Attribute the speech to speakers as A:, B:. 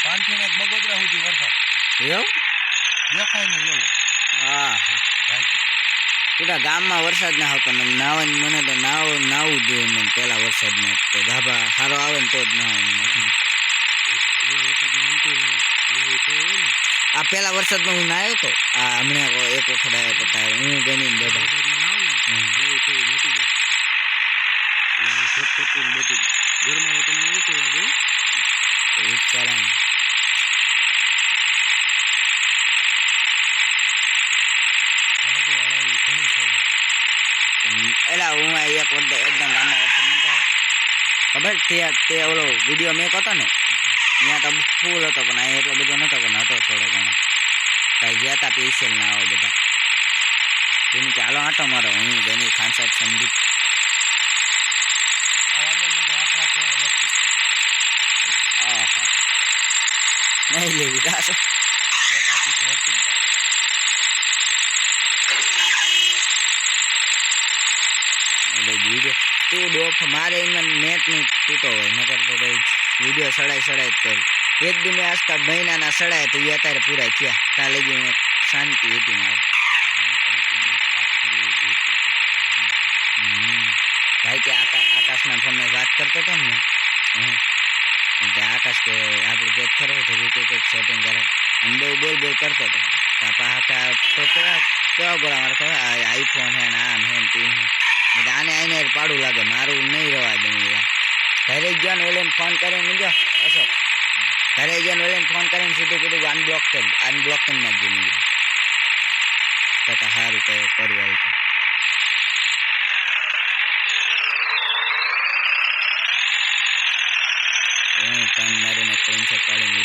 A: શાંતિને બગોદરા સુધી વરસાદ
B: એવું
A: દેખાય નહીં એવું.
B: હા પૂરા ગામમાં વરસાદ ના આવતો ને નાવાની મને તો નાવું જોઈએ મને પેલા વરસાદમાં તો ધાબા સારો આવે ને તો જ નાવાનું. આ પેલા વરસાદમાં હું નાયો તો આ હમણાં એક વખત આવ્યો તો તારે હું ગણી બધા એલા હું એક એકદમ ગામમાં વરસાદ નતો ખબર તે ઓલો વિડીયો મેક હતો ને ત્યાં તો ફૂલ હતો પણ અહીં એટલો બધો નતો પણ હતો થોડો ઘણો કઈ ગયા હતા પેશિયલ ના આવો બધા જેની કે હાલો આંટો મારો હું ગણી ખાનસાદ સંદીપ નહીં લેવી દાસો વિડીયો તું ડોફ મારે એમાં નેટ નહીં તૂટો હોય નકર તો વિડીયો સડાઈ જ કરું એક દી મેં આજકા મહિનાના સડાય તો એ અત્યારે પૂરા થયા ત્યાં લઈ ગયું શાંતિ હતી મારે ભાઈ કે આકાશના ફોનમાં વાત કરતો હતો ને આકાશ કે આપણે પેજ ખરો તો કંઈક સેટિંગ કરે અને બહુ બોલ કરતો હતો પાપા આકા તો કેવા બોલા મારે ખબર આઈફોન હે ને આમ હે ને તે આને આઈને પાડું લાગે મારું નહીં રવા દઉં ઘરે ગયો ને ઓલે ફોન કરીને જો અશોક ઘરે ગયો ને ઓલે ફોન કરીને સીધું કીધું અનબ્લોક કરી નાખજો મેં કીધું તો સારું તો કરવું તો હું તન મારીને સ્ક્રીનશોટ પાડીને